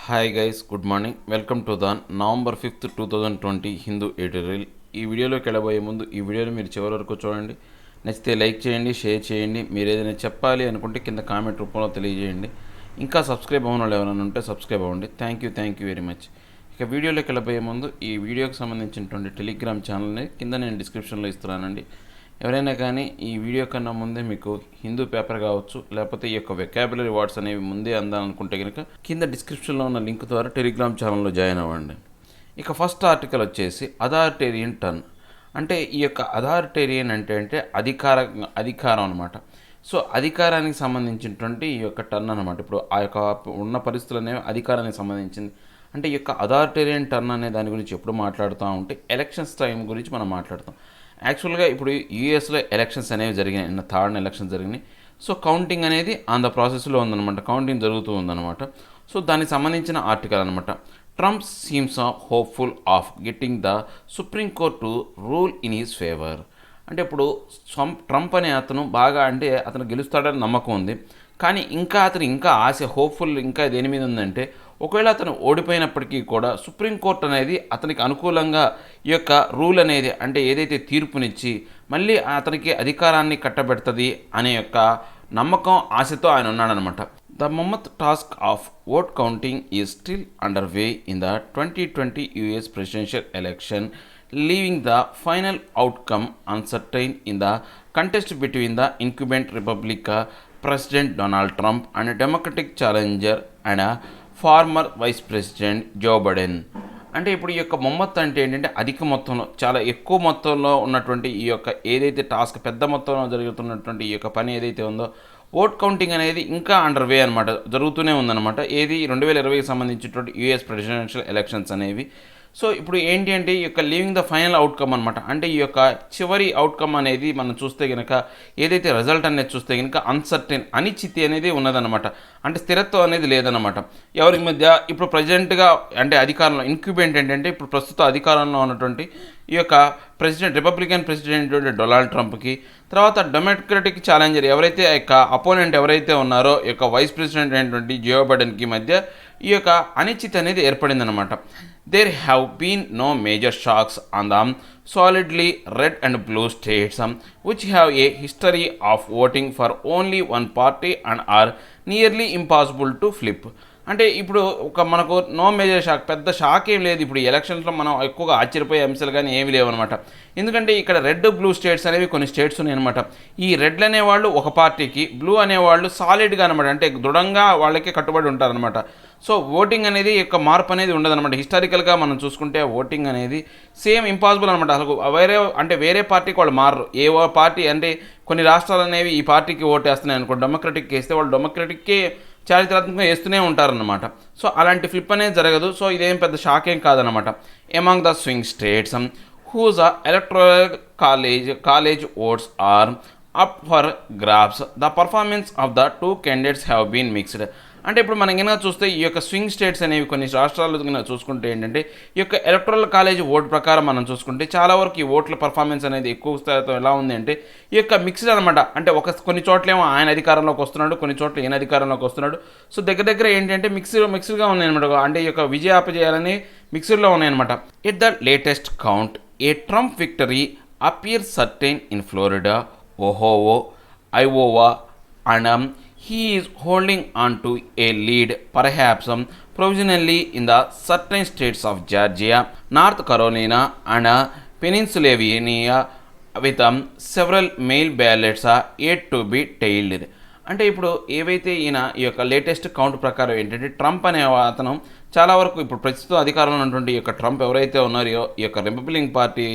Hi guys, good morning. Welcome to the November 5th 2020 Hindu editorial. ఈ వీడియోలోకి వెళ్ళబోయే ముందు ఈ వీడియోని మీరు చివరి వరకు చూడండి. నచ్చితే లైక్ చేయండి, షేర్ చేయండి. మీరు ఏదైనా చెప్పాలి అనుకుంటే కింద కామెంట్ రూపంలో తెలియజేయండి. ఇంకా సబ్స్క్రైబ్ అవ్వని వాళ్ళు ఎవరైనా ఉంటే సబ్స్క్రైబ్ అవ్వండి. Thank you very much. ఇక వీడియోలోకి వెళ్ళబోయే ముందు ఈ వీడియోకి సంబంధించినటువంటి టెలిగ్రామ్ ఛానల్ని కింద నేను డిస్క్రిప్షన్లో ఇస్తున్నానండి. ఎవరైనా కానీ ఈ వీడియో కన్నా ముందే మీకు హిందూ పేపర్ కావచ్చు, లేకపోతే ఈ యొక్క వెకాబులరీ వర్డ్స్ అనేవి ముందే అందాలనుకుంటే కనుక కింద డిస్క్రిప్షన్లో ఉన్న లింక్ ద్వారా టెలిగ్రామ్ ఛానల్లో జాయిన్ అవ్వండి. ఇక ఫస్ట్ ఆర్టికల్ వచ్చేసి అథారిటేరియన్ టర్న్. అంటే ఈ యొక్క అథారిటేరియన్ అంటే అధికారం అనమాట. సో అధికారానికి సంబంధించినటువంటి ఈ యొక్క టర్న్ అనమాట. ఇప్పుడు ఆ యొక్క ఉన్న పరిస్థితులు అనేవి అధికారానికి సంబంధించింది. అంటే ఈ యొక్క అథారిటేరియన్ టర్న్ అనే దాని గురించి ఎప్పుడు మాట్లాడుతూ ఉంటే ఎలక్షన్స్ టైం గురించి మనం మాట్లాడతాం. యాక్చువల్గా ఇప్పుడు యూఎస్లో ఎలక్షన్స్ అనేవి జరిగినాయి, నిన్న థర్డ్ ఎలక్షన్స్ జరిగినాయి. సో కౌంటింగ్ అనేది ఆన్ ద ప్రాసెస్లో ఉందన్నమాట, కౌంటింగ్ జరుగుతూ ఉందన్నమాట. సో దానికి సంబంధించిన ఆర్టికల్ అనమాట. Trump seems hopeful of getting the supreme court rule in his favour. అంటే ఇప్పుడు ట్రంప్ అనే అతను బాగా అంటే అతను గెలుస్తాడని నమ్మకం ఉంది, కానీ అతను ఆశ హోప్ఫుల్ ఇంకా దేని మీద ఉందంటే ఒకవేళ అతను ఓడిపోయినప్పటికీ కూడా సుప్రీంకోర్టు అనేది అతనికి అనుకూలంగా ఈ యొక్క రూల్ అనేది అంటే ఏదైతే తీర్పునిచ్చి మళ్ళీ అతనికి అధికారాన్ని కట్టబెడుతుంది అనే యొక్క నమ్మకం ఆశతో ఆయన ఉన్నాడనమాట. The mammoth task of vote counting is still under way in the 2020 US presidential election, leaving the final outcome uncertain in the contest between the incumbent Republican President Donald Trump and Democratic challenger and former vice president Joe Biden. అంటే ఇప్పుడు ఈ యొక్క మొమ్మత్తు అంటే ఏంటంటే అధిక మొత్తంలో చాలా ఎక్కువ మొత్తంలో ఉన్నటువంటి ఈ యొక్క ఏదైతే టాస్క్ పెద్ద మొత్తంలో జరుగుతున్నటువంటి ఈ యొక్క పని ఏదైతే ఉందో ఓట్ కౌంటింగ్ అనేది ఇంకా అండర్ వే అనమాట, జరుగుతూనే ఉందన్నమాట. ఏది 2020కి సంబంధించినటువంటి యూఎస్ ప్రెసిడెన్షియల్ ఎలక్షన్స్ అనేవి. సో ఇప్పుడు ఏంటి అంటే ఈ యొక్క లీవింగ్ ద ఫైనల్ అవుట్కమ్ అనమాట. అంటే ఈ యొక్క చివరి అవుట్కమ్ అనేది మనం చూస్తే కనుక ఏదైతే రిజల్ట్ అనేది చూస్తే కనుక అన్సర్టెన్ అనిశ్చితి అనేది ఉన్నదన్నమాట. అంటే స్థిరత్వం అనేది లేదన్నమాట. ఎవరి మధ్య ఇప్పుడు ప్రజెంట్గా అంటే అధికారంలో ఇన్క్యుబెంట్ ఏంటంటే ఇప్పుడు ప్రస్తుత అధికారంలో ఉన్నటువంటి ఈ యొక్క రిపబ్లికన్ ప్రెసిడెంట్ డొనాల్డ్ ట్రంప్కి, తర్వాత డెమోక్రటిక్ ఛాలెంజర్ ఎవరైతే ఆ యొక్క అపోనెంట్ ఎవరైతే ఉన్నారో ఈ యొక్క వైస్ ప్రెసిడెంట్ అయినటువంటి జో బైడెన్కి మధ్య ఈ యొక్క అనిశ్చితి అనేది ఏర్పడిందనమాట. There have been no major shocks on the solidly red and blue states, which have a history of voting for only one party and are nearly impossible to flip. అంటే ఇప్పుడు మనకు no major shock, పెద్ద shock ఏం లేదు. ఇప్పుడు ఎలక్షన్స్లో మనం ఎక్కువగా ఆశ్చర్యపోయే అంశాలు కానీ ఏమీ లేవన్నమాట. ఎందుకంటే ఇక్కడ రెడ్ బ్లూ స్టేట్స్ అనేవి కొన్ని స్టేట్స్ ఉన్నాయన్నమాట. ఈ రెడ్లు అనేవాళ్ళు ఒక పార్టీకి, బ్లూ అనేవాళ్ళు సాలిడ్గా అనమాట, అంటే దృఢంగా వాళ్ళకి కట్టుబడి ఉంటారనమాట. సో ఓటింగ్ అనేది యొక్క మార్పు అనేది ఉండదన్నమాట. హిస్టారికల్గా మనం చూసుకుంటే ఓటింగ్ అనేది సేమ్ ఇంపాసిబుల్ అనమాట. అసలు వేరే పార్టీకి వాళ్ళు మారరు. ఏ పార్టీ అంటే కొన్ని రాష్ట్రాలు అనేవి ఈ పార్టీకి ఓటు వేస్తున్నాయి అనుకో, డెమోక్రటిక్కి వేస్తే వాళ్ళు డెమోక్రటిక్కే చారిత్రాత్మకంగా వేస్తూనే ఉంటారన్నమాట. సో అలాంటి ఫ్లిప్ అనేది జరగదు. సో ఇదేం పెద్ద షాక్ ఏం కాదనమాట. Among the swing states whose electoral college votes are up for grabs, the performance of the two candidates have been mixed. అంటే ఇప్పుడు మనం కనుక చూస్తే ఈ యొక్క స్వింగ్ స్టేట్స్ అనేవి కొన్ని రాష్ట్రాలు కనుక చూసుకుంటే ఏంటంటే ఈ యొక్క ఎలక్టోరల్ కాలేజ్ ఓటు ప్రకారం మనం చూసుకుంటే చాలా వరకు ఈ ఓట్ల పర్ఫార్మెన్స్ అనేది ఎక్కువ స్థాయితో ఎలా ఉంది అంటే ఈ యొక్క మిక్స్డ్ అనమాట. అంటే కొన్ని చోట్లేమో ఆయన అధికారంలోకి వస్తున్నాడు, కొన్ని చోట్ల ఈయన అధికారంలోకి వస్తున్నాడు. సో దగ్గర ఏంటంటే మిక్స్డ్గా ఉన్నాయన్నమాట. అంటే ఈ యొక్క విజయాపజయాలని మిక్స్డ్లో ఉన్నాయన్నమాట. At the latest count a Trump victory appear certain in Florida, Ohio, Iowa and he is holding on to a lead, perhaps provisionally, in the certain states of Georgia, North Carolina and Pennsylvania, with several mail ballots yet to be tallied. అంటే ఇప్పుడు ఏవైతే ఈయన ఈ యొక్క latest count ప్రకారం ఏంటంటే Trump అనే అతను చాలా వరకు ఇప్పుడు ప్రస్తుతం అధికారంలో ఉన్నటువంటి ఈ యొక్క ట్రంప్ ఎవరైతే ఉన్నారో ఈ యొక్క రిపబ్లికన్ పార్టీ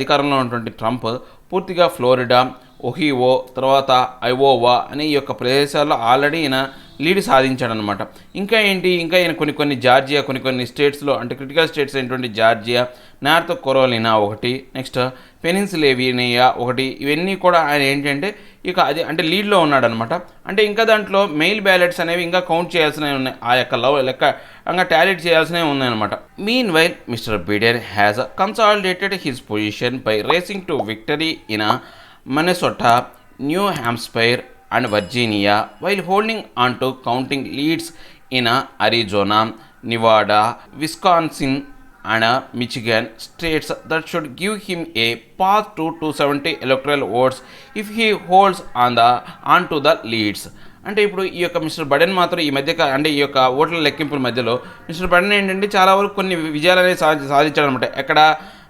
అధికారంలో ఉన్నటువంటి ట్రంప్ పూర్తిగా ఫ్లోరిడా, ఒహియో, తర్వాత ఐఓవా అనే ఈ యొక్క ప్రదేశాల్లో ఆల్రెడీ ఈయన లీడ్ సాధించాడనమాట. ఇంకా ఈయన కొన్ని జార్జియా, కొన్ని స్టేట్స్లో అంటే క్రిటికల్ స్టేట్స్ అయినటువంటి జార్జియా, నార్త్ కరోలినా ఒకటి, నెక్స్ట్ పెనిన్సిల్వేనియా ఒకటి, ఇవన్నీ కూడా ఆయన ఏంటంటే ఇక అది అంటే లీడ్లో ఉన్నాడనమాట. అంటే ఇంకా దాంట్లో మెయిల్ బ్యాలెట్స్ అనేవి ఇంకా కౌంట్ చేయాల్సినవి ఉన్నాయి, ఆ యొక్క లెక్క ఇంకా టాలెట్ చేయాల్సినవి ఉన్నాయన్నమాట. Mean while mister Biden has consolidated his position by racing to victory in Minnesota, New Hampshire and Virginia, while holding on to counting leads in Arizona, Nevada, Wisconsin, and Michigan states that should give him a path to 270 electoral votes if he holds onto the leads. అంటే ఇప్పుడు ఈ యొక్క mister Biden మాత్రం ఈ మధ్య అంటే ఈ యొక్క ఓట్ల లెక్కింపుల మధ్యలో మిస్టర్ బైడెన్ ఏంటంటే చాలా వరకు కొన్ని విజయాలు అనేది సాధించాడు అనమాట. ఎక్కడ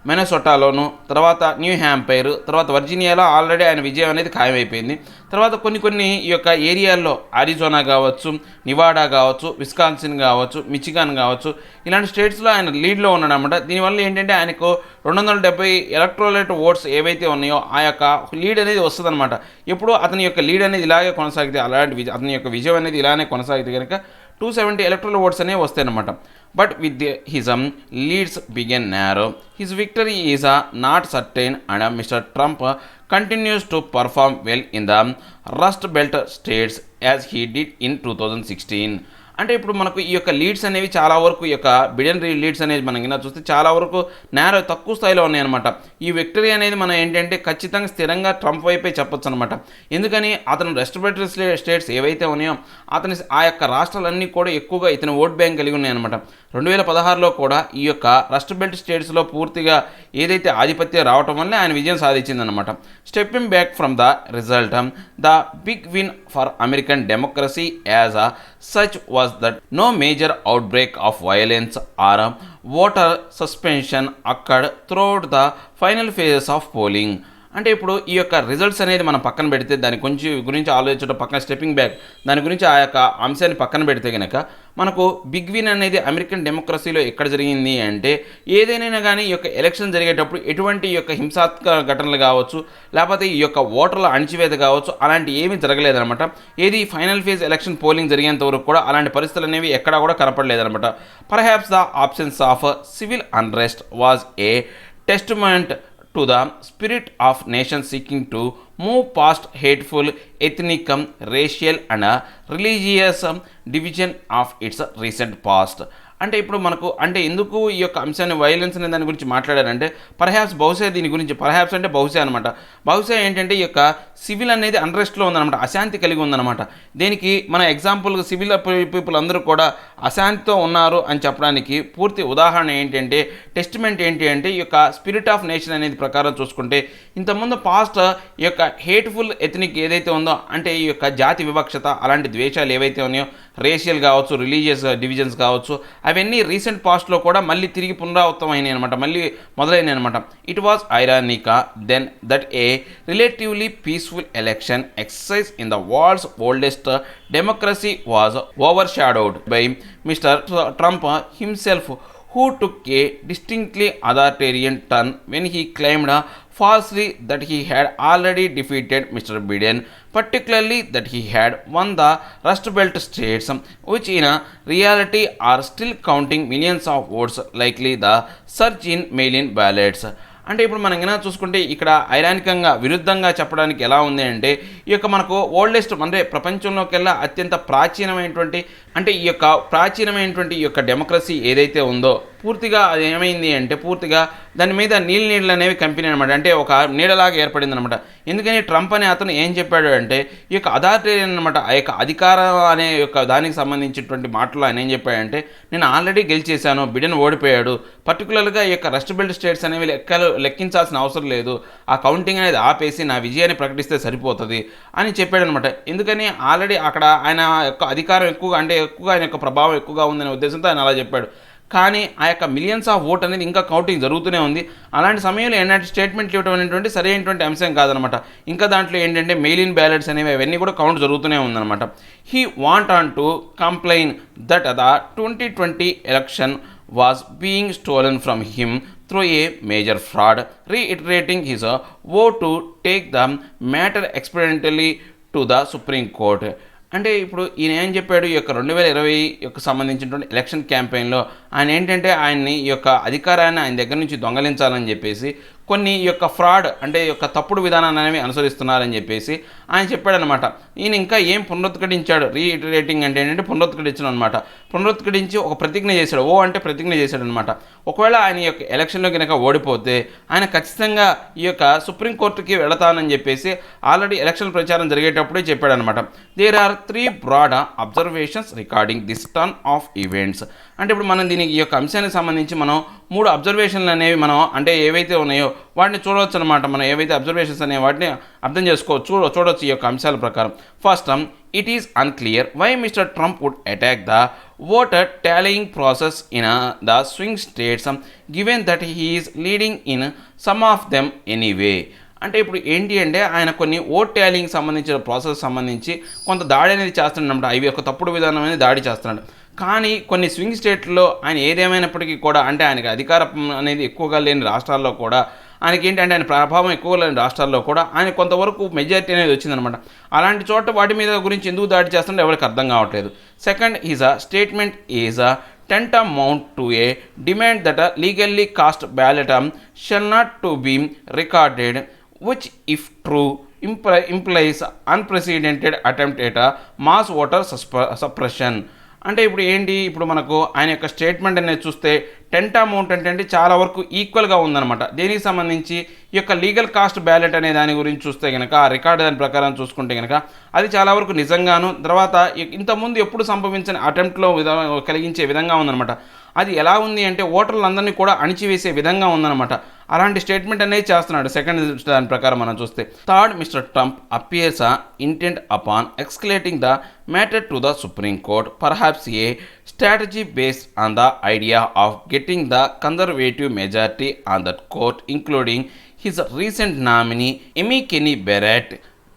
మినసోటాలోను, తర్వాత న్యూ హ్యాంపైర్, తర్వాత వర్జీనియాలో ఆల్రెడీ ఆయన విజయం అనేది ఖాయమైపోయింది. తర్వాత కొన్ని ఈ యొక్క ఏరియాల్లో అరిజోనా కావచ్చు, నివాడా కావచ్చు, విస్కాన్సిన్ కావచ్చు, మిచిగాన్ కావచ్చు, ఇలాంటి స్టేట్స్లో ఆయన లీడ్లో ఉన్నాడు అనమాట. దీనివల్ల ఏంటంటే ఆయనకు 270 ఎలక్ట్రోలైట్ ఓట్స్ ఏవైతే ఉన్నాయో ఆ యొక్క లీడ్ అనేది వస్తుందన్నమాట. ఎప్పుడు అతని యొక్క లీడ్ అనేది ఇలాగే కొనసాగితే, అతని యొక్క విజయం అనేది ఇలానే కొనసాగితే కనుక 270 ఎలక్ట్రల్ ఓట్స్ అనేవి వస్తాయన్నమాట. But with his leads begun narrow, his victory is not certain and Mister Trump continues to perform well in the Rust Belt states as he did in 2016. అంటే ఇప్పుడు మనకు ఈ యొక్క లీడ్స్ అనేవి చాలా వరకు ఈ యొక్క బిడెన్ లీడ్స్ అనేది మనం కింద చూస్తే చాలా వరకు నేరో తక్కువ స్థాయిలో ఉన్నాయన్నమాట. ఈ విక్టరీ అనేది మనం ఏంటంటే ఖచ్చితంగా స్థిరంగా ట్రంప్ వైపే చెప్పొచ్చు అనమాట. ఎందుకని అతను రెస్ట్ బెల్ట్ స్టేట్స్ ఏవైతే ఉన్నాయో అతని ఆ యొక్క రాష్ట్రాలన్నీ కూడా ఎక్కువగా ఇతని ఓట్ బ్యాంక్ కలిగి ఉన్నాయన్నమాట. 2016లో కూడా ఈ యొక్క రస్ట్ బెల్ట్ స్టేట్స్లో పూర్తిగా ఏదైతే ఆధిపత్యం రావటం వల్లే ఆయన విజయం సాధించిందనమాట. Stepping back from the result, the big win for American democracy as such was that no major outbreak of violence or voter suspension occurred throughout the final phases of polling. అంటే ఇప్పుడు ఈ యొక్క రిజల్ట్స్ అనేది మనం పక్కన పెడితే దాని గురించి ఆలోచించడం పక్కన స్టెప్పింగ్ బ్యాక్ దాని గురించి ఆ యొక్క అంశాన్ని పక్కన పెడితే కనుక మనకు బిగ్ విన్ అనేది అమెరికన్ డెమోక్రసీలో ఎక్కడ జరిగింది అంటే ఏదైనా కానీ ఈ యొక్క ఎలక్షన్ జరిగేటప్పుడు ఎటువంటి ఈ యొక్క హింసాత్మక ఘటనలు కావచ్చు లేకపోతే ఈ యొక్క ఓటర్ల అణచివేత కావచ్చు అలాంటి ఏమీ జరగలేదన్నమాట. ఏది ఫైనల్ ఫేజ్ ఎలక్షన్ పోలింగ్ జరిగేంత వరకు కూడా అలాంటి పరిస్థితులు అనేవి ఎక్కడా కూడా కనపడలేదన్నమాట. Perhaps the absence of civil unrest was a testament to the spirit of nations seeking to move past hateful ethnic, racial and religious division of its recent past. అంటే ఇప్పుడు మనకు అంటే ఎందుకు ఈ యొక్క అంశాన్ని వైలెన్స్ అనే దాని గురించి మాట్లాడారంటే పర్హాప్స్ బహుశా దీని గురించి పర్హాప్స్ అంటే బహుశా అనమాట. బహుశా ఏంటంటే ఈ యొక్క సివిల్ అనేది అన్రెస్ట్లో ఉందన్నమాట, అశాంతి కలిగి ఉందన్నమాట. దీనికి మన ఎగ్జాంపుల్ సివిల్ పీపుల్ అందరూ కూడా అశాంతితో ఉన్నారు అని చెప్పడానికి పూర్తి ఉదాహరణ ఏంటంటే టెస్టిమెంట్ ఏంటి అంటే ఈ యొక్క స్పిరిట్ ఆఫ్ నేషన్ అనేది ప్రకారం చూసుకుంటే ఇంతకుముందు పాస్ట్ ఈ యొక్క హేట్ఫుల్ ఎథనిక్ ఏదైతే ఉందో అంటే ఈ యొక్క జాతి వివక్షత అలాంటి ద్వేషాలు ఏవైతే ఉన్నాయో రేషియల్ కావచ్చు రిలీజియస్ డివిజన్స్ కావచ్చు అవన్నీ రీసెంట్ పాస్ట్లో కూడా మళ్ళీ తిరిగి పునరావృతం అయినాయి అనమాట, మళ్ళీ మొదలైనాయి అనమాట. It was ironic then that a relatively peaceful election exercise in the world's oldest democracy was overshadowed by Mr Trump himself, who took a distinctly authoritarian turn when he claimed falsely that he had already defeated Mr. Biden, particularly that he had won the Rust Belt states, which in reality are still counting millions of votes, likely the surge in mail-in ballots. అంటే ఇప్పుడు మనం ఎలా చూసుకుంటే ఇక్కడ ఐరానికంగా విరుద్ధంగా చెప్పడానికి ఎలా ఉంది అంటే ఈ యొక్క మనకు ఓల్డెస్ట్ అంటే ప్రపంచంలోకెల్లా అత్యంత ప్రాచీనమైనటువంటి అంటే ఈ యొక్క డెమోక్రసీ ఏదైతే ఉందో పూర్తిగా అది ఏమైంది అంటే పూర్తిగా దాని మీద నీళ్ళు అనేవి కంపెనీ అనమాట, అంటే ఒక నీడలాగా ఏర్పడింది అనమాట. ఎందుకని ట్రంప్ అనే అతను ఏం చెప్పాడు అంటే ఈ యొక్క అథారిటేరియన్ అనమాట ఆ యొక్క అధికారం అనే యొక్క దానికి సంబంధించినటువంటి మాటలు ఆయన ఏం చెప్పాడంటే నేను ఆల్రెడీ గెలిచేశాను, బిడెన్ ఓడిపోయాడు, పర్టికులర్గా ఈ యొక్క రస్ట్ బెల్ట్ స్టేట్స్ అనేవి లెక్కించాల్సిన అవసరం లేదు, ఆ కౌంటింగ్ అనేది ఆపేసి నా విజయాన్ని ప్రకటిస్తే సరిపోతుంది అని చెప్పాడు అనమాట. ఎందుకని ఆల్రెడీ అక్కడ ఆయన యొక్క అధికారం ఎక్కువగా ఆయన యొక్క ప్రభావం ఎక్కువగా ఉందనే ఉద్దేశంతో ఆయన అలా చెప్పాడు. కానీ ఆ యొక్క మిలియన్స్ ఆఫ్ ఓట్ అనేది ఇంకా కౌంటింగ్ జరుగుతూనే ఉంది. అలాంటి సమయంలో ఏంటంటే స్టేట్మెంట్లు ఇవ్వడం అనేటువంటి సరైనటువంటి అంశం కాదనమాట. ఇంకా దాంట్లో ఏంటంటే మెయిల్ ఇన్ బ్యాలెట్స్ అనేవి అవన్నీ కూడా కౌంట్ జరుగుతూనే ఉందన్నమాట. He want on to complain that the 2020 election was being stolen from him through a major fraud, reiterating his vow to take the matter expediently to the Supreme Court. అంటే ఇప్పుడు ఈయన ఏం చెప్పాడు ఈ యొక్క 2020 యొక్క సంబంధించినటువంటి ఎలక్షన్ క్యాంపెయిన్లో ఆయన ఏంటంటే ఆయన్ని ఈ యొక్క అధికారాన్ని ఆయన దగ్గర నుంచి దొంగలించాలని చెప్పేసి కొన్ని ఈ యొక్క ఫ్రాడ్ అంటే ఈ యొక్క తప్పుడు విధానాన్ని అనేవి అనుసరిస్తున్నారని చెప్పేసి ఆయన చెప్పాడనమాట. ఈయన ఇంకా ఏం పునరుద్ఘాటించాడు, రీఇటరేటింగ్ అంటే ఏంటంటే పునరుద్ఘాటించడం అనమాట. పునరుద్ఘాటించి ఒక ప్రతిజ్ఞ చేశాడు, అంటే ప్రతిజ్ఞ చేశాడనమాట. ఒకవేళ ఆయన యొక్క ఎలక్షన్లో కనుక ఓడిపోతే ఆయన ఖచ్చితంగా ఈ యొక్క సుప్రీంకోర్టుకి వెళతానని చెప్పేసి ఆల్రెడీ ఎలక్షన్ ప్రచారం జరిగేటప్పుడే చెప్పాడనమాట. There are 3 broad observations recording this turn of events. అంటే ఇప్పుడు మనం దీనికి ఈ యొక్క అంశానికి సంబంధించి మనం 3 అబ్జర్వేషన్లు అనేవి మనం అంటే ఏవైతే ఉన్నాయో వాటిని చూడవచ్చు అనమాట. మనం ఏవైతే అబ్జర్వేషన్స్ అనేవి వాటిని అర్థం చేసుకోవచ్చు, చూడవచ్చు ఈ యొక్క అంశాల ప్రకారం. First, it is unclear why Mr. Trump would attack the voter tallying process in the swing states, given that he is leading in some of them anyway. అంటే ఇప్పుడు ఏంటి అంటే ఆయన కొన్ని ఓట్ టాలింగ్ సంబంధించిన ప్రాసెస్ సంబంధించి కొంత దాడి అనేది చేస్తున్నాడు. అవి ఒక తప్పుడు విధానం అనేది దాడి చేస్తున్నాడు. కానీ కొన్ని స్వింగ్ స్టేట్లో ఆయన ఏదేమైనప్పటికీ కూడా అంటే ఆయనకి అధికారం అనేది ఎక్కువగా లేని రాష్ట్రాల్లో కూడా ఆయనకి ఏంటంటే ఆయన ప్రభావం ఎక్కువ లేని రాష్ట్రాల్లో కూడా ఆయన కొంతవరకు మెజారిటీ అనేది వచ్చిందనమాట. అలాంటి చోట వాటి మీద గురించి ఎందుకు దాడి చేస్తుంటే ఎవరికి అర్థం కావట్లేదు. Second is a statement is a tantamount to a demand that a legally cast ballot shall not to be recorded, which if true implies unprecedented attempt at a mass voter suppression. అంటే ఇప్పుడు ఏంటి, ఇప్పుడు మనకు ఆయన యొక్క statement అనేది చూస్తే టెంటామౌంట్ అంటే చాలా వరకు ఈక్వల్గా ఉందన్నమాట. దీనికి సంబంధించి ఈ యొక్క లీగల్ కాస్ట్ బ్యాలెట్ అనే దాని గురించి చూస్తే కనుక ఆ రికార్డు దాని ప్రకారం చూసుకుంటే కనుక అది చాలా వరకు నిజంగాను, తర్వాత ఇంతకుముందు ఎప్పుడు సంభవించిన అటెంప్ట్లో కలిగించే విధంగా ఉందన్నమాట. అది ఎలా ఉంది అంటే ఓటర్లందరినీ కూడా అణిచివేసే విధంగా ఉందన్నమాట. అలాంటి స్టేట్మెంట్ అనేది చేస్తున్నాడు సెకండ్ దాని ప్రకారం మనం చూస్తే. Third, Mr Trump appears intent upon escalating the matter to the supreme Court, perhaps a strategy based on the idea of getting the conservative majority on that court, including his recent nominee Amy Coney Barrett,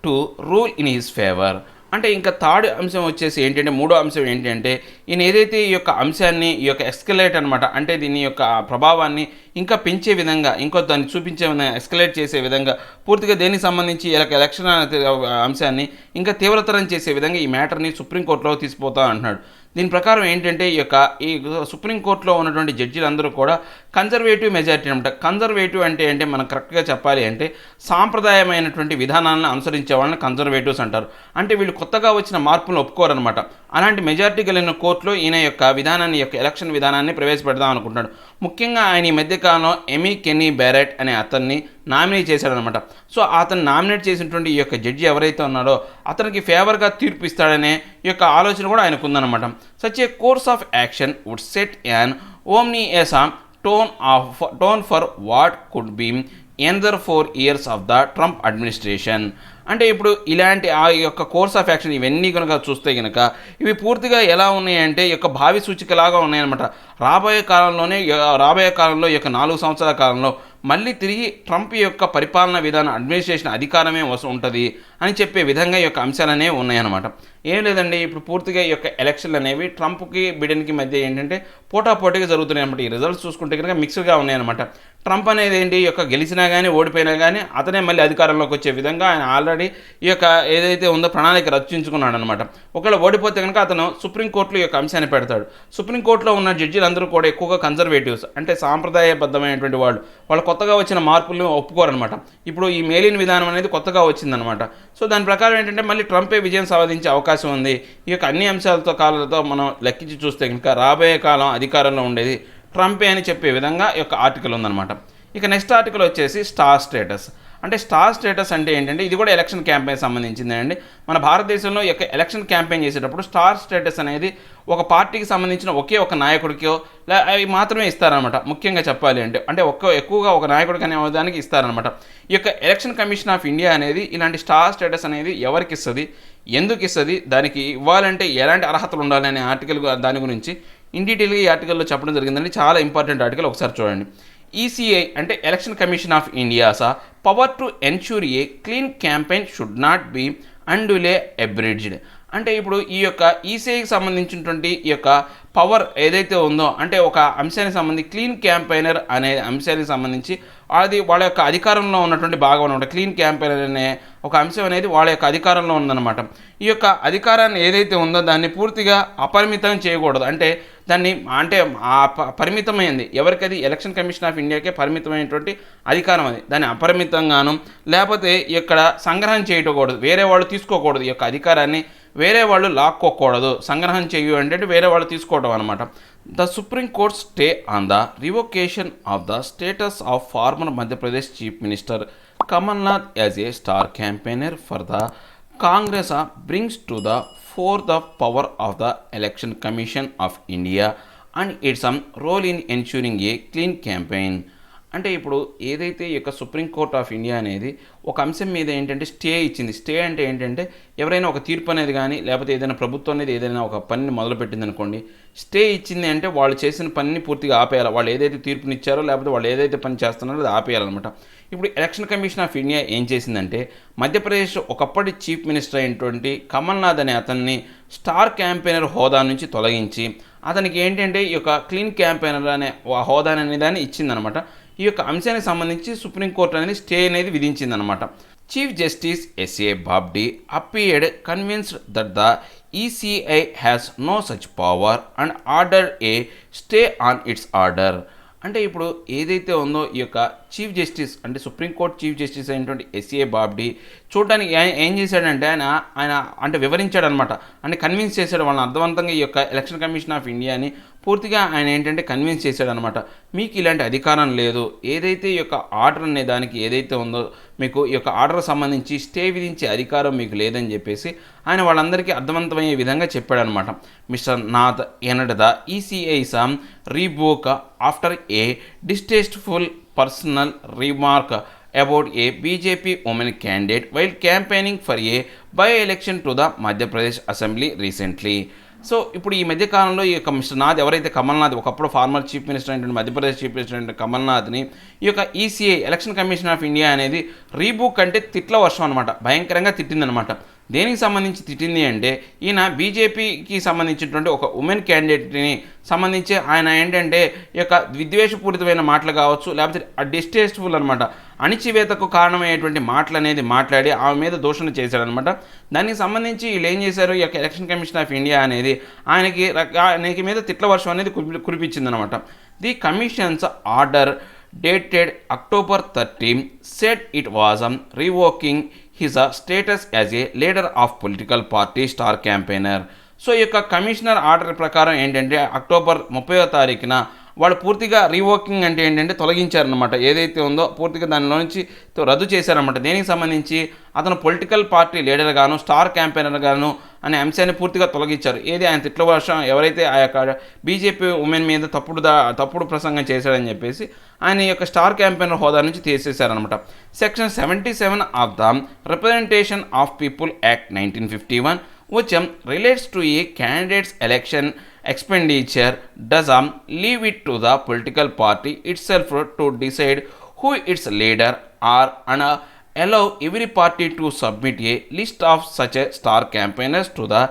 to rule in his favor. అంటే ఇంకా third అంశం వచ్చేసి ఏంటంటే, మూడో అంశం ఏంటంటే ఈయన ఏదైతే ఈ యొక్క అంశాన్ని ఈ యొక్క ఎస్కలేట్ అనమాట, అంటే దీని యొక్క ప్రభావాన్ని ఇంకా పెంచే విధంగా, ఇంకో దాన్ని చూపించే విధంగా, ఎస్కలేట్ చేసే విధంగా, పూర్తిగా దేనికి సంబంధించి ఎలక్షన్ అంశాన్ని ఇంకా తీవ్రతరం చేసే విధంగా ఈ మ్యాటర్ని సుప్రీంకోర్టులో తీసుకుపోతా అంటున్నాడు. దీని ప్రకారం ఏంటంటే ఈ సుప్రీంకోర్టులో ఉన్నటువంటి జడ్జీలందరూ కూడా కన్జర్వేటివ్ మెజారిటీ అనమాట. కన్జర్వేటివ్ అంటే మనం కరెక్ట్గా చెప్పాలి అంటే సాంప్రదాయమైనటువంటి విధానాలను అనుసరించే వాళ్ళని కన్జర్వేటివ్స్ అంటారు. అంటే వీళ్ళు కొత్తగా వచ్చిన మార్పులను ఒప్పుకోరనమాట. అలాంటి మెజారిటీ కలిగిన కోర్టులో ఈయన యొక్క విధానాన్ని, యొక్క ఎలక్షన్ విధానాన్ని ప్రవేశపెడదాం అనుకుంటున్నాడు. ముఖ్యంగా ఆయన ఈ మధ్యకాలంలో ఎమీ కెనీ బ్యారెట్ అనే అతన్ని నామినేట్ చేశాడనమాట. సో అతను నామినేట్ చేసినటువంటి ఈ యొక్క జడ్జి ఎవరైతే ఉన్నాడో అతనికి ఫేవర్గా తీర్పు ఇస్తాడనే ఈ యొక్క ఆలోచన కూడా ఆయనకు ఉందన్నమాట. Such a course of action would set an ominous tone for what could be another 4 years of the Trump administration. అంటే ఇప్పుడు ఇలాంటి ఆ యొక్క కోర్స్ ఆఫ్ యాక్షన్ ఇవన్నీ కనుక చూస్తే కనుక ఇవి పూర్తిగా ఎలా ఉన్నాయంటే ఈ యొక్క భావి సూచికలాగా ఉన్నాయన్నమాట. రాబోయే కాలంలో ఈ యొక్క 4 సంవత్సరాల కాలంలో మళ్ళీ తిరిగి ట్రంప్ యొక్క పరిపాలన విధానం, అడ్మినిస్ట్రేషన్ అధికారమే ఉంటుంది అని చెప్పే విధంగా ఈ యొక్క అంశాలు అనేవి ఉన్నాయన్నమాట. ఏం లేదండి, ఇప్పుడు పూర్తిగా ఈ యొక్క ఎలక్షన్లు అనేవి ట్రంప్కి బిడెన్కి మధ్య ఏంటంటే పోటాపోటీగా జరుగుతున్నాయి అనమాట. ఈ రిజల్ట్స్ చూసుకుంటే కనుక మిక్స్డ్గా ఉన్నాయన్నమాట. ట్రంప్ అనేది ఏంటి, ఈ యొక్క గెలిచినా కానీ ఓడిపోయినా కానీ అతనే మళ్ళీ అధికారంలోకి వచ్చే విధంగా ఆయన ఆల్రెడీ ఈ యొక్క ఏదైతే ఉందో ప్రణాళిక రచించుకున్నాడు అనమాట. ఒకవేళ ఓడిపోతే కనుక అతను సుప్రీంకోర్టులో ఈ యొక్క అంశాన్ని పెడతాడు. సుప్రీంకోర్టులో ఉన్న జడ్జీలందరూ కూడా ఎక్కువగా కన్జర్వేటివ్స్, అంటే సాంప్రదాయబద్ధమైనటువంటి వాళ్ళు కొత్తగా వచ్చిన మార్పులను ఒప్పుకోరనమాట. ఇప్పుడు ఈ మేలిన విధానం అనేది కొత్తగా వచ్చిందనమాట. సో దాని ప్రకారం ఏంటంటే మళ్ళీ ట్రంపే విజయం సాధించే అవకాశం ఉంది. ఈ యొక్క అన్ని కాలాలతో మనం లెక్కించి చూస్తే కనుక రాబోయే కాలం అధికారంలో ఉండేది ట్రంపే అని చెప్పే విధంగా ఈ యొక్క ఆర్టికల్ ఉందన్నమాట. ఇక నెక్స్ట్ ఆర్టికల్ వచ్చేసి స్టార్ స్టేటస్. అంటే స్టార్ స్టేటస్ అంటే ఏంటంటే ఇది కూడా ఎలక్షన్ క్యాంపెయిన్ సంబంధించింది అండి. మన భారతదేశంలో ఈ యొక్క ఎలక్షన్ క్యాంపెయిన్ చేసేటప్పుడు స్టార్ స్టేటస్ అనేది ఒక పార్టీకి సంబంధించిన ఒకే ఒక నాయకుడికో అవి మాత్రమే ఇస్తారనమాట. ముఖ్యంగా చెప్పాలి అంటే ఎక్కువగా ఒక నాయకుడికి అనే దానికి ఇస్తారనమాట. ఈ యొక్క ఎలక్షన్ కమిషన్ ఆఫ్ ఇండియా అనేది ఇలాంటి స్టార్ స్టేటస్ అనేది ఎవరికి ఇస్తుంది, ఎందుకు ఇస్తుంది, దానికి ఇవ్వాలంటే ఎలాంటి అర్హతలు ఉండాలి అనే ఆర్టికల్ దాని గురించి ఇన్ డీటెయిల్గా ఈ ఆర్టికల్లో చెప్పడం జరిగిందండి. చాలా ఇంపార్టెంట్ ఆర్టికల్, ఒకసారి చూడండి. ECI అంటే election commission of India's power to ensure a clean campaign should not be unduly abridged. అంటే ఇప్పుడు ఈ యొక్క ఈసీఐకి సంబంధించినటువంటి ఈ యొక్క పవర్ ఏదైతే ఉందో, అంటే ఒక అంశానికి సంబంధించి క్లీన్ క్యాంపెయినర్ అనే అంశానికి సంబంధించి అది వాళ్ళ యొక్క అధికారంలో ఉన్నటువంటి భాగం అనమాట. క్లీన్ క్యాంపెయినర్ అనే ఒక అంశం అనేది వాళ్ళ యొక్క అధికారంలో ఉందన్నమాట. ఈ యొక్క అధికారాన్ని ఏదైతే ఉందో దాన్ని పూర్తిగా అపరిమితం చేయకూడదు. అంటే దాన్ని అంటే పరిమితమైంది ఎవరికది ఎలక్షన్ కమిషన్ ఆఫ్ ఇండియాకే పరిమితమైనటువంటి అధికారం అది. దాన్ని అపరిమితంగాను లేకపోతే ఇక్కడ సంగ్రహం చేయకూడదు, వేరే వాళ్ళు తీసుకోకూడదు, ఈ యొక్క అధికారాన్ని వేరే వాళ్ళు లాక్కోకూడదు. సంగ్రహం చేయు అంటే వేరే వాళ్ళు తీసుకోవడం అనమాట. The supreme court stay on the revocation of the status of former Madhya Pradesh chief minister Kamal Nath as a star campaigner for the Congress brings to the fore the power of the Election Commission of India and its role in ensuring a clean campaign. అంటే ఇప్పుడు ఏదైతే ఈ యొక్క Supreme Court of India అనేది ఒక అంశం మీద ఏంటంటే స్టే ఇచ్చింది. స్టే అంటే ఏంటంటే ఎవరైనా ఒక తీర్పు అనేది కానీ లేకపోతే ఏదైనా ప్రభుత్వం అనేది ఏదైనా ఒక పనిని మొదలుపెట్టింది అనుకోండి, స్టే ఇచ్చింది అంటే వాళ్ళు చేసిన పనిని పూర్తిగా ఆపేయాలి. వాళ్ళు ఏదైతే తీర్పునిచ్చారో లేకపోతే వాళ్ళు ఏదైతే పని చేస్తున్నారో అది ఆపేయాలన్నమాట. ఇప్పుడు ఎలక్షన్ కమిషన్ ఆఫ్ ఇండియా ఏం చేసిందంటే మధ్యప్రదేశ్ ఒకప్పటి చీఫ్ మినిస్టర్ అయినటువంటి కమల్నాథ్ అనే అతన్ని స్టార్ క్యాంపెయినర్ హోదా నుంచి తొలగించి అతనికి ఏంటంటే ఈ యొక్క క్లీన్ క్యాంపెయినర్ అనే హోదా అనే దాన్ని ఇచ్చిందనమాట. ఈ యొక్క అంశానికి సంబంధించి సుప్రీంకోర్టు అనేది స్టే అనేది విధించిందనమాట. Chief Justice S A Bobde appeared convinced that the ECI has no such power and order a stay on its order. అంటే ఇప్పుడు ఏదైతే ఉందో ఈ యొక్క చీఫ్ జస్టిస్ అంటే సుప్రీంకోర్టు చీఫ్ జస్టిస్ అయినటువంటి ఎస్ఏ బాబ్డీ చూడడానికి ఏం చేశాడంటే ఆయన అంటే వివరించాడనమాట, అంటే కన్విన్స్ చేశాడు వాళ్ళని అర్థవంతంగా ఈ యొక్క ఎలక్షన్ కమిషన్ ఆఫ్ ఇండియాని పూర్తిగా ఆయన ఏంటంటే కన్విన్స్ చేశాడనమాట. మీకు ఇలాంటి అధికారం లేదు, ఏదైతే ఈ యొక్క ఆర్డర్ అనే దానికి ఏదైతే ఉందో మీకు ఈ యొక్క ఆర్డర్ సంబంధించి స్టే విధించే అధికారం మీకు లేదని చెప్పేసి ఆయన వాళ్ళందరికీ అర్థవంతమయ్యే విధంగా చెప్పాడనమాట. Mr Nath earned the ECI some rebuke after a distasteful personal remark about a BJP woman candidate while campaigning for a by-election to the Madhya Pradesh Assembly recently. So ఇప్పుడు ఈ మధ్యకాలంలో ఈ యొక్క మిస్టర్ నాథ్ ఎవరైతే కమల్నాథ్ ఒకప్పుడు ఫార్మర్ చీఫ్ మినిస్టర్ అయినటువంటి Madhya Pradesh chief minister అయిన కమల్నాథ్ని ఈ యొక్క ECI election commission of India అనేది రీబుక్ అంటే తిట్ల వర్షం అనమాట, భయంకరంగా తిట్టిందనమాట. దేనికి సంబంధించి తిట్టింది అంటే ఈయన బీజేపీకి సంబంధించినటువంటి ఒక ఉమెన్ క్యాండిడేట్ని సంబంధించి ఆయన ఏంటంటే ఈ యొక్క విద్వేషపూరితమైన మాటలు కావచ్చు లేకపోతే డిస్టేస్ట్ఫుల్ అనమాట, అణిచివేతకు కారణమయ్యేటువంటి మాటలు అనేది మాట్లాడి ఆమె మీద దూషణ చేశాడనమాట. దానికి సంబంధించి వీళ్ళు ఏం చేశారు, ఈ యొక్క ఎలక్షన్ కమిషన్ ఆఫ్ ఇండియా అనేది ఆయనకి మీద తిట్ల వర్షం అనేది కురిపించిందనమాట. The commission's order dated October 13 said it was revoking his status as a leader of political party star campaigner. So ఈ యొక్క కమిషనర్ ఆర్డర్ ప్రకారం ఏంటంటే అక్టోబర్ 30వ తారీఖున వాళ్ళు పూర్తిగా రీవోకింగ్ అంటే ఏంటంటే తొలగించారనమాట, ఏదైతే ఉందో పూర్తిగా దానిలో నుంచి రద్దు చేశారనమాట. దేనికి సంబంధించి అతను పొలిటికల్ పార్టీ లీడర్ గాను స్టార్ క్యాంపెయినర్ గాను అనే అంశాన్ని పూర్తిగా తొలగించారు. ఏది ఆయన తిట్ల వర్షం ఎవరైతే ఆ యొక్క బీజేపీ ఉమెన్ మీద తప్పుడు ప్రసంగం చేశాడని చెప్పేసి ఆయన యొక్క స్టార్ క్యాంపెయినర్ హోదా నుంచి తీసేశారనమాట. Section 77 of the representation of people act 1951 which relates to a candidate's election expenditure does leave it to the political party itself to decide who its leader are and allow every party to submit a list of such a star campaigners to the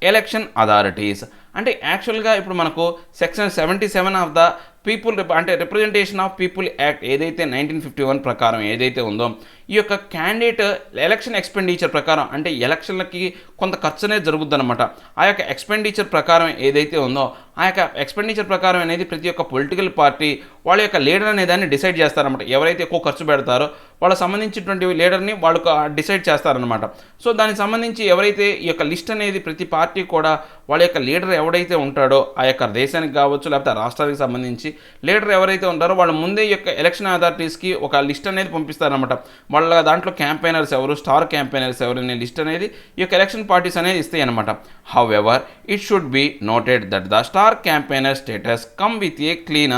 election authorities. అంటే యాక్చువల్గా ఇప్పుడు మనకు section 77 of the people అంటే representation of people act ఏదైతే 1951 ప్రకారం ఏదైతే ఉందో ఈ యొక్క క్యాండిడేట్ ఎలక్షన్ ఎక్స్పెండిచర్ ప్రకారం అంటే ఎలక్షన్లకి కొంత ఖర్చు అనేది జరుగుద్దన్నమాట. ఆ యొక్క ఎక్స్పెండిచర్ ప్రకారం ఏదైతే ఉందో ఆ యొక్క ఎక్స్పెండిచర్ ప్రకారం అనేది ప్రతి ఒక్క పొలిటికల్ పార్టీ వాళ్ళ యొక్క లీడర్ అనే దాన్ని డిసైడ్ చేస్తారనమాట. ఎవరైతే ఎక్కువ ఖర్చు పెడతారో వాళ్ళకి సంబంధించినటువంటి లీడర్ని వాళ్ళు డిసైడ్ చేస్తారనమాట. సో దానికి సంబంధించి ఎవరైతే ఈ యొక్క లిస్ట్ అనేది ప్రతి పార్టీ కూడా వాళ్ళ యొక్క లీడర్ ఎవడైతే ఉంటాడో ఆ యొక్క దేశానికి కావచ్చు లేకపోతే రాష్ట్రానికి సంబంధించి లీడర్ ఎవరైతే ఉంటారో వాళ్ళు ముందే ఈ యొక్క ఎలక్షన్ అథారిటీస్కి ఒక లిస్ట్ అనేది పంపిస్తారనమాట. వాళ్ళ దాంట్లో క్యాంపెయినర్స్ ఎవరు స్టార్ క్యాంపెయినర్స్ ఎవరు అనే లిస్ట్ అనేది ఈ యొక్క ఎలక్షన్ పార్టీస్ అనేది ఇస్తాయి అనమాట. However it should be noted that the star campaigner status come with a clean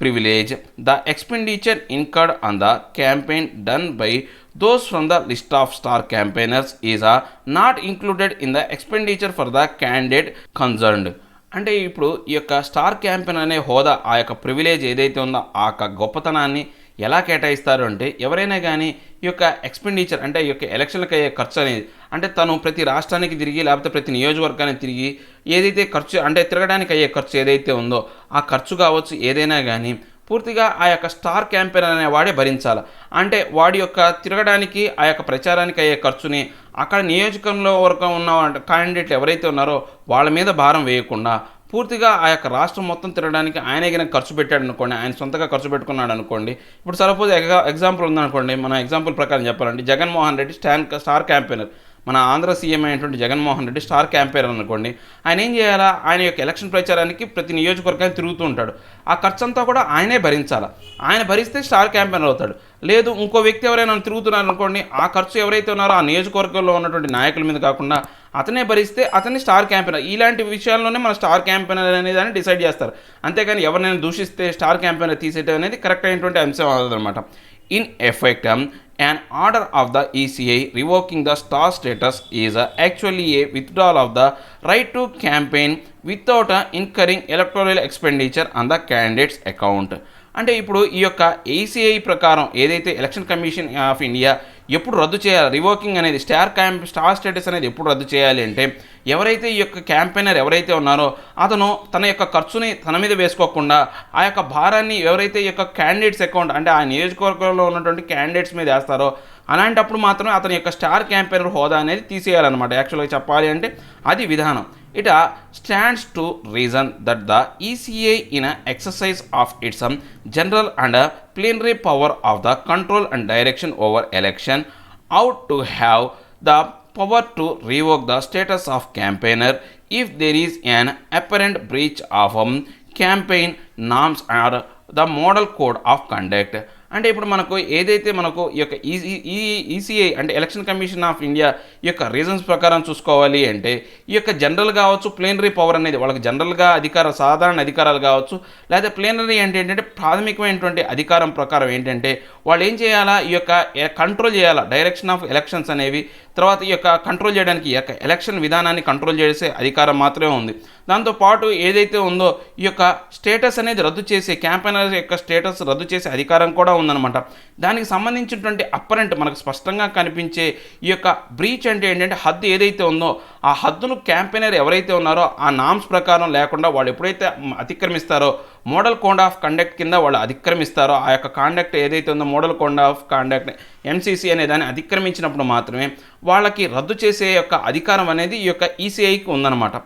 privilege. The expenditure incurred on the campaign done by those from the list of star campaigners is not included in the expenditure for the candidate concerned. అంటే ఇప్పుడు ఈ యొక్క star campaign అనే హోదా ఆ యొక్క privilege ఏదైతే ఉందో ఆ యొక్క గొప్పతనాన్ని ఎలా కేటాయిస్తారు అంటే ఎవరైనా కానీ ఈ యొక్క ఎక్స్పెండిచర్ అంటే ఈ యొక్క ఎలక్షన్లకు అయ్యే ఖర్చు అనేది అంటే తను ప్రతి రాష్ట్రానికి తిరిగి లేకపోతే ప్రతి నియోజకవర్గానికి తిరిగి ఏదైతే ఖర్చు అంటే తిరగడానికి అయ్యే ఖర్చు ఏదైతే ఉందో ఆ ఖర్చు కావచ్చు ఏదైనా కానీ పూర్తిగా ఆ యొక్క స్టార్ క్యాంపెయిన్ అనేవాడే భరించాలి. అంటే వాడి యొక్క తిరగడానికి ఆ యొక్క ప్రచారానికి అయ్యే ఖర్చుని అక్కడ నియోజకంలో వరకు ఉన్న క్యాండిడేట్లు ఎవరైతే ఉన్నారో వాళ్ళ మీద భారం వేయకుండా పూర్తిగా ఆ యొక్క రాష్ట్రం మొత్తం తిరగడానికి ఆయనే కనుక ఖర్చు పెట్టాడు అనుకోండి, ఆయన సొంతగా ఖర్చు పెట్టుకున్నాడు అనుకోండి. ఇప్పుడు సపోజ్ ఎగ్జాంపుల్ ఉందనుకోండి, మన ఎగ్జాంపుల్ ప్రకారం చెప్పాలంటే జగన్మోహన్ రెడ్డి స్టార్ క్యాంపెయినర్, మన ఆంధ్ర సీఎం అయినటువంటి జగన్మోహన్ రెడ్డి స్టార్ క్యాంపెయినర్ అనుకోండి. ఆయన ఏం చేయాలా, ఆయన యొక్క ఎలక్షన్ ప్రచారానికి ప్రతి నియోజకవర్గానికి తిరుగుతూ ఉంటాడు. ఆ ఖర్చు అంతా కూడా ఆయనే భరించాలా. ఆయన భరిస్తే స్టార్ క్యాంపెయినర్ అవుతాడు. లేదు ఇంకో వ్యక్తి ఎవరైనా తిరుగుతున్నారు అనుకోండి, ఆ ఖర్చు ఎవరైతే ఉన్నారో ఆ నియోజకవర్గంలో ఉన్నటువంటి నాయకుల మీద కాకుండా అతనే భరిస్తే అతన్ని స్టార్ క్యాంపెయినర్. ఇలాంటి విషయాల్లోనే మన స్టార్ క్యాంపెయినర్ అనేది అని డిసైడ్ చేస్తారు. అంతేగాని ఎవరినైనా దూషిస్తే స్టార్ క్యాంపెయినర్ తీసేయడం అనేది కరెక్ట్ అయినటువంటి అంశం అవ్వదన్నమాట. In effect, an order of the ECI revoking the star status is actually a withdrawal of the right to campaign without incurring electoral expenditure on the candidate's account. అంటే ఇప్పుడు ఈ యొక్క ACI ప్రకారం ఏదైతే ఎలక్షన్ కమిషన్ ఆఫ్ ఇండియా ఎప్పుడు రద్దు చేయాలి, revoking అనేది స్టార్ స్టేటస్ అనేది ఎప్పుడు రద్దు చేయాలి అంటే, ఎవరైతే ఈ యొక్క క్యాంపెయినర్ ఎవరైతే ఉన్నారో అతను తన యొక్క ఖర్చుని తన మీద వేసుకోకుండా ఆ యొక్క భారాన్ని ఎవరైతే ఈ యొక్క క్యాండిడేట్స్ అకౌంట్ అంటే ఆ నియోజకవర్గంలో ఉన్నటువంటి క్యాండిడేట్స్ మీద వేస్తారో అలాంటప్పుడు మాత్రమే అతని యొక్క స్టార్ క్యాంపెయినర్ హోదా అనేది తీసేయాలన్నమాట. యాక్చువల్గా చెప్పాలి అంటే అది విధానం. It stands to reason that the ECA in an exercise of its general and plenary power of the control and direction over election ought to have the power to revoke the status of campaigner if there is an apparent breach of campaign norms or the model code of conduct. అంటే ఇప్పుడు మనకు ఏదైతే మనకు ఈ యొక్క ECI అంటే election commission of India ఈ యొక్క రీజన్స్ ప్రకారం చూసుకోవాలి అంటే, ఈ యొక్క జనరల్ కావచ్చు ప్లేనరీ పవర్ అనేది వాళ్ళకి జనరల్గా సాధారణ అధికారాలు కావచ్చు, లేదా ప్లేనరీ అంటే ఏంటంటే ప్రాథమికమైనటువంటి అధికారం ప్రకారం ఏంటంటే వాళ్ళు ఏం చేయాలా, ఈ యొక్క కంట్రోల్ చేయాలా డైరెక్షన్ ఆఫ్ ఎలక్షన్స్ అనేవి. తర్వాత ఈ యొక్క కంట్రోల్ చేయడానికి ఈ యొక్క ఎలక్షన్ విధానాన్ని కంట్రోల్ చేసే అధికారం మాత్రమే ఉంది. దాంతోపాటు ఏదైతే ఉందో ఈ యొక్క స్టేటస్ అనేది రద్దు చేసే క్యాంపెయినర్ యొక్క స్టేటస్ రద్దు చేసే అధికారం కూడా ఉందన్నమాట. దానికి సంబంధించినటువంటి అప్పరెంట్ మనకు స్పష్టంగా కనిపించే ఈ యొక్క బ్రీచ్ అంటే ఏంటంటే హద్దు ఏదైతే ఉందో ఆ హద్దును క్యాంపెయినర్ ఎవరైతే ఉన్నారో ఆ నామ్స్ ప్రకారం లేకుండా వాళ్ళు ఎప్పుడైతే అతిక్రమిస్తారో, మోడల్ కోడ్ ఆఫ్ కండక్ట్ కింద వాళ్ళు అతిక్రమిస్తారో ఆ యొక్క కాండక్ట్ ఏదైతే ఉందో model code of conduct MCC అనే దాన్ని అతిక్రమించినప్పుడు మాత్రమే వాళ్ళకి రద్దు చేసే యొక్క అధికారం అనేది ఈ యొక్క ఈసీఐకి ఉందన్నమాట.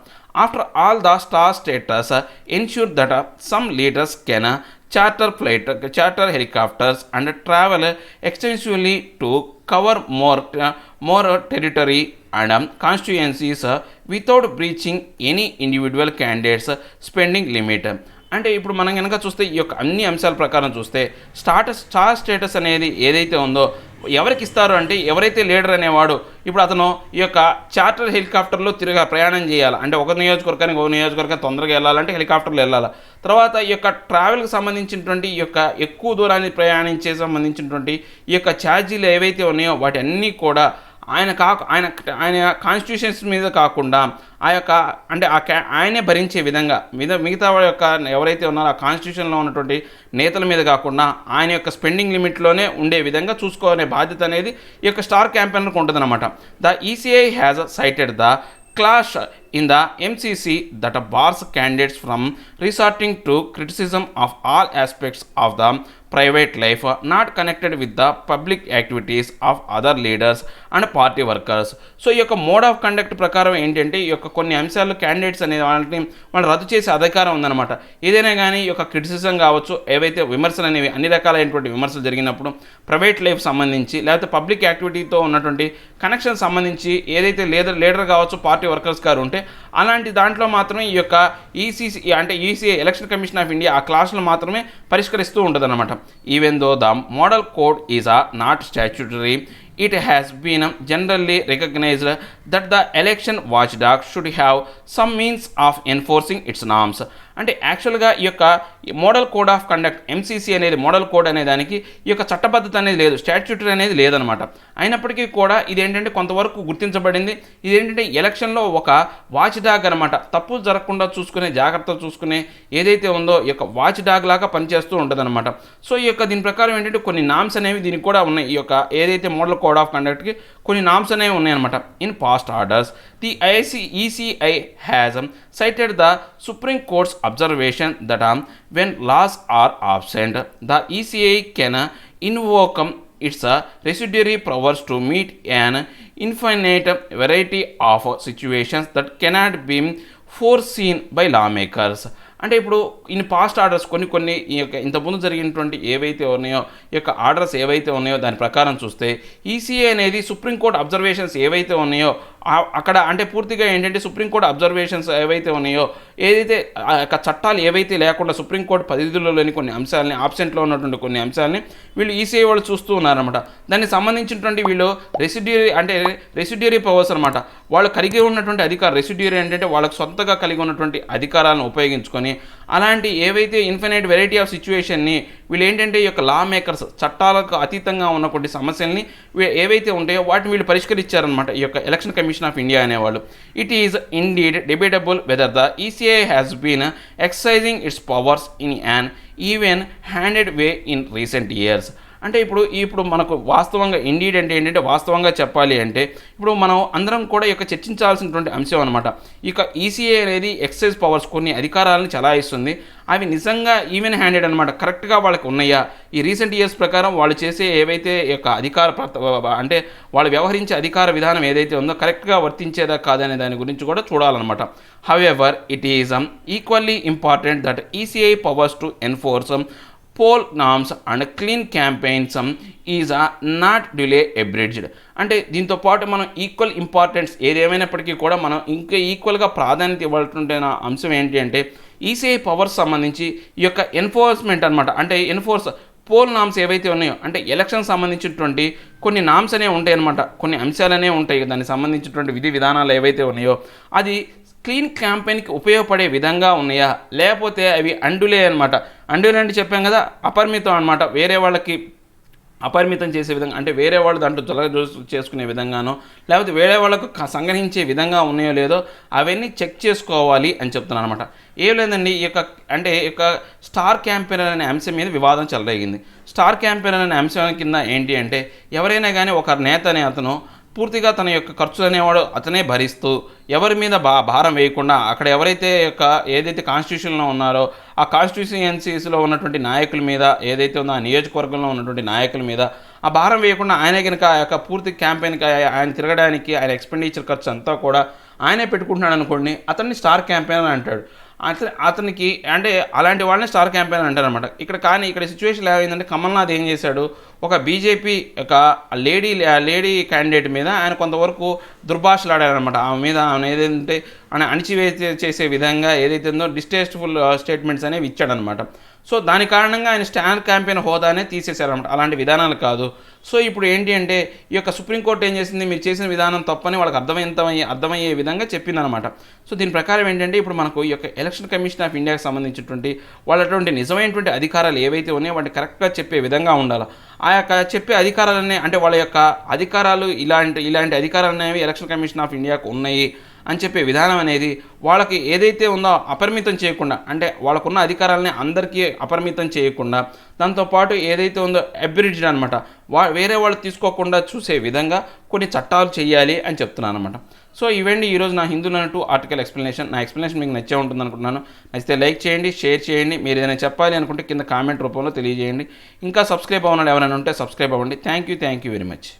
After all, the star status ensure that some leaders can charter helicopters and travel extensively to cover more territory and constituencies without breaching any individual candidate's spending limit. అంటే ఇప్పుడు మనం కనుక చూస్తే ఈ యొక్క అన్ని అంశాల ప్రకారం చూస్తే స్టార్ స్టేటస్ అనేది ఏదైతే ఉందో ఎవరికి ఇస్తారు అంటే, ఎవరైతే లీడర్ అనేవాడు ఇప్పుడు అతను ఈ యొక్క చార్టర్ హెలికాప్టర్లో ప్రయాణం చేయాలి అంటే ఒక నియోజకవర్గానికి తొందరగా వెళ్ళాలంటే హెలికాప్టర్లో వెళ్ళాలి. తర్వాత ఈ యొక్క ట్రావెల్కి సంబంధించినటువంటి ఈ యొక్క ఎక్కువ దూరాన్ని ప్రయాణించే సంబంధించినటువంటి ఈ యొక్క ఛార్జీలు ఏవైతే ఉన్నాయో వాటి అన్నీ కూడా ఆయన కాన్స్టిట్యూషన్స్ మీద కాకుండా ఆ యొక్క అంటే ఆయనే భరించే విధంగా మిగతా వాళ్ళ యొక్క ఎవరైతే ఉన్నారో ఆ కాన్స్టిట్యూషన్లో ఉన్నటువంటి నేతల మీద కాకుండా ఆయన యొక్క స్పెండింగ్ లిమిట్లోనే ఉండే విధంగా చూసుకోవాలనే బాధ్యత అనేది ఈ యొక్క స్టార్ క్యాంపెయినర్కి ఉంటుందన్నమాట. The ECI has cited the clash in the MCC that bars candidates from resorting to criticism of all aspects of the private life not connected with the public activities of other leaders and party workers. So ఈ యొక్క mode of conduct ప్రకారం ఏంటంటే ఈ యొక్క కొన్ని అంశాలు candidates అనే వాళ్ళని వాళ్ళు రద్దు చేసే అధికారం ఉందన్నమాట. ఏదైనా కానీ ఈ యొక్క క్రిటిసిజం కావచ్చు, ఏవైతే విమర్శలు అనేవి అన్ని రకాలైనటువంటి విమర్శలు జరిగినప్పుడు ప్రైవేట్ లైఫ్ సంబంధించి లేకపోతే పబ్లిక్ యాక్టివిటీతో ఉన్నటువంటి కనెక్షన్ సంబంధించి ఏదైతే లీడర్ కావచ్చు పార్టీ వర్కర్స్ గారు ఉంటే అలాంటి దాంట్లో మాత్రమే ఈ యొక్క ECI election commission of India ఆ క్లాసులు మాత్రమే పరిష్కరిస్తూ ఉంటుందన్నమాట. Even though the model code is not statutory, it has been generally recognized that the election watchdog should have some means of enforcing its norms. అంటే యాక్చువల్గా ఈ యొక్క model code of conduct MCC అనేది model code అనే దానికి ఈ యొక్క చట్టబద్ధత అనేది లేదు, స్టాట్యూటరీ అనేది లేదనమాట. అయినప్పటికీ కూడా ఇదేంటంటే కొంతవరకు గుర్తించబడింది. ఇదేంటంటే ఎలక్షన్లో ఒక వాచ్ డాగ్ అనమాట, తప్పులు జరగకుండా చూసుకునే జాగ్రత్తలు చూసుకునే ఏదైతే ఉందో ఈ యొక్క వాచ్ డాగ్ లాగా పనిచేస్తూ ఉంటుందన్నమాట. సో ఈ యొక్క దీని ప్రకారం ఏంటంటే కొన్ని నామ్స్ అనేవి దీనికి కూడా ఉన్నాయి. ఈ యొక్క ఏదైతే మోడల్ కోడ్ ఆఫ్ కండక్ట్కి కొన్ని నామ్స్ అనేవి ఉన్నాయన్నమాట. In past orders the ECI has cited the Supreme Court's observation that when laws are absent, the ECI can invoke its residuary powers to meet an infinite variety of situations that cannot be foreseen by lawmakers. అంటే ఇప్పుడు in past orders కొన్ని ఈ యొక్క ఇంతకుముందు జరిగినటువంటి ఏవైతే ఉన్నాయో ఈ యొక్క ఆర్డర్స్ ఏవైతే ఉన్నాయో దాని ప్రకారం చూస్తే ఈసీఏ అనేది సుప్రీంకోర్టు అబ్జర్వేషన్స్ ఏవైతే ఉన్నాయో అక్కడ అంటే పూర్తిగా ఏంటంటే సుప్రీంకోర్టు అబ్జర్వేషన్స్ ఏవైతే ఉన్నాయో ఏదైతే ఆ యొక్క చట్టాలు ఏవైతే లేకుండా సుప్రీంకోర్టు పరిధిలోని కొన్ని అంశాలని ఆబ్సెంట్లో ఉన్నటువంటి కొన్ని అంశాలని వీళ్ళు ఈసీఐ వాళ్ళు చూస్తూ ఉన్నారన్నమాట. దానికి సంబంధించినటువంటి వీళ్ళు రెసిడ్యూరీ పవర్స్ అనమాట. వాళ్ళు కలిగి ఉన్నటువంటి అధికారం రెసిడ్యూరీ ఏంటంటే వాళ్ళకి సొంతగా కలిగి ఉన్నటువంటి అధికారాలను ఉపయోగించుకొని అలాంటి ఏవైతే ఇన్ఫినైట్ వెరైటీ ఆఫ్ సిచ్యువేషన్ని వీళ్ళు ఏంటంటే ఈ యొక్క లా మేకర్స్ చట్టాలకు అతీతంగా ఉన్న కొన్ని సమస్యల్ని ఏవైతే ఉంటాయో వాటిని వీళ్ళు పరిష్కరించారనమాట ఈ యొక్క ఎలక్షన్ కమిషన్ ఆఫ్ ఇండియా అనేవాళ్ళు. It is indeed debatable whether the ECI has been exercising its powers in an even handed way in recent years. అంటే ఇప్పుడు మనకు వాస్తవంగా ఇండీడ్ అంటే ఏంటంటే వాస్తవంగా చెప్పాలి అంటే ఇప్పుడు మనం అందరం కూడా ఈ యొక్క చర్చించాల్సినటువంటి అంశం అనమాట. ఇక ఈసీఏ అనేది ఎక్సైజ్ పవర్స్ కొన్ని అధికారాలను చలాయిస్తుంది. అవి నిజంగా ఈవెన్ హ్యాండెడ్ అనమాట, కరెక్ట్గా వాళ్ళకి ఉన్నాయా, ఈ రీసెంట్ ఇయర్స్ ప్రకారం వాళ్ళు చేసే ఏవైతే యొక్క అంటే వాళ్ళు వ్యవహరించే అధికార విధానం ఏదైతే ఉందో కరెక్ట్గా వర్తించేదా కాదనే దాని గురించి కూడా చూడాలన్నమాట. However it is equally important that ECI powers to enforce poll norms and clean campaigns is not duly abridged. అంటే దీంతో పాటు మనం ఈక్వల్ ఇంపార్టెన్స్ ఏదేమైనప్పటికీ కూడా మనం ఇంకా ఈక్వల్గా ప్రాధాన్యత ఇవ్వాల్సిన అంశం ఏంటి అంటే ఈసీఐ పవర్స్ సంబంధించి ఈ యొక్క ఎన్ఫోర్స్మెంట్ అనమాట. అంటే పోల్ నామ్స్ ఏవైతే ఉన్నాయో అంటే ఎలక్షన్ సంబంధించినటువంటి కొన్ని నామ్స్ అనేవి ఉంటాయి అనమాట, కొన్ని అంశాలనే ఉంటాయి దానికి సంబంధించినటువంటి విధి విధానాలు ఏవైతే ఉన్నాయో అది క్లీన్ క్యాంపెయిన్కి ఉపయోగపడే విధంగా ఉన్నాయా లేకపోతే అవి అండులే అనమాట. అండులే అంటే చెప్పాం కదా అపరిమితం అనమాట, వేరే వాళ్ళకి అపరిమితం చేసే విధంగా అంటే వేరే వాళ్ళు దాంట్లో చేసుకునే విధంగానో లేకపోతే వేరే వాళ్ళకు సంగ్రహించే విధంగా ఉన్నాయో లేదో అవన్నీ చెక్ చేసుకోవాలి అని చెప్తున్నాను అనమాట. ఏం లేదండి ఈ యొక్క స్టార్ క్యాంపెయినర్ అనే అంశం మీద వివాదం చెలరేగింది. స్టార్ క్యాంపెయినర్ అనే అంశం కింద ఏంటి అంటే ఎవరైనా కానీ ఒక నేత అనే అతను పూర్తిగా తన యొక్క ఖర్చులు అనేవాడు అతనే భరిస్తూ ఎవరి మీద భారం వేయకుండా అక్కడ ఎవరైతే ఏదైతే కాన్స్టిట్యూషన్లో ఉన్నారో ఆ కాన్స్టిట్యూషన్సీస్లో ఉన్నటువంటి నాయకుల మీద ఏదైతే ఉందో ఆ నియోజకవర్గంలో ఉన్నటువంటి నాయకుల మీద ఆ భారం వేయకుండా ఆయన కనుక ఆ యొక్క పూర్తి క్యాంపెయిన్కి ఆయన తిరగడానికి ఆయన ఎక్స్పెండిచర్ ఖర్చు అంతా కూడా ఆయనే పెట్టుకుంటున్నాడు అనుకోండి, అతన్ని స్టార్ క్యాంపెయినర్ అంటాడు. అతనికి అంటే అలాంటి వాళ్ళని స్టార్ క్యాంపెయినర్ అంటారు అనమాట. ఇక్కడ సిచ్యువేషన్ ఏమైందంటే కమల్నాథ్ ఏం చేశాడు, ఒక బీజేపీ ఒక లేడీ క్యాండిడేట్ మీద ఆయన కొంతవరకు దుర్భాషలాడారనమాట. ఆమె ఏదైతే అణిచివేత చేసే విధంగా ఏదైతే ఉందో డిస్టేస్ట్ఫుల్ స్టేట్మెంట్స్ అనేవి ఇచ్చాడనమాట. సో దాని కారణంగా ఆయన స్టార్ క్యాంపెయిన్ హోదానే తీసేశారనమాట. అలాంటి విధానాలు కాదు. సో ఇప్పుడు ఏంటి అంటే ఈ యొక్క సుప్రీంకోర్టు ఏం చేసింది, మీరు చేసిన విధానం తప్పని వాళ్ళకి అర్థమయ్యే విధంగా చెప్పిందనమాట. సో దీని ప్రకారం ఏంటంటే ఇప్పుడు మనకు ఈ యొక్క ఎలక్షన్ కమిషన్ ఆఫ్ ఇండియాకి సంబంధించినటువంటి వాళ్ళటువంటి నిజమైనటువంటి అధికారాలు ఏవైతే ఉన్నాయో వాటిని కరెక్ట్గా చెప్పే విధంగా ఉండాలి. ఆ యొక్క చెప్పే అధికారాలనే అంటే వాళ్ళ యొక్క అధికారాలు ఇలాంటి అధికారాలు అనేవి ఎలక్షన్ కమిషన్ ఆఫ్ ఇండియాకు ఉన్నాయి అని చెప్పే విధానం అనేది వాళ్ళకి ఏదైతే ఉందో అపరిమితం చేయకుండా అంటే వాళ్ళకున్న అధికారాలని అందరికీ అపరిమితం చేయకుండా దాంతోపాటు ఏదైతే ఉందో అబ్రిడ్జ్డ్ అనమాట వేరే వాళ్ళు తీసుకోకుండా చూసే విధంగా కొన్ని చట్టాలు చేయాలి అని చెప్తున్నాను అనమాట. సో ఇవండి ఈరోజు నా హిందూలో 2 ఆర్టికల్ ఎక్స్ప్లెనేషన్. నా ఎక్స్ప్లెనేషన్ మీకు నచ్చే ఉంటుంది అనుకుంటున్నాను. నచ్చితే లైక్ చేయండి, షేర్ చేయండి. మీరు ఏదైనా చెప్పాలి అనుకుంటే కింద కామెంట్ రూపంలో తెలియజేయండి. ఇంకా సబ్స్క్రైబ్ అవ్వడం ఎవరైనా ఉంటే సబ్స్క్రైబ్ అవ్వండి. Thank you very much.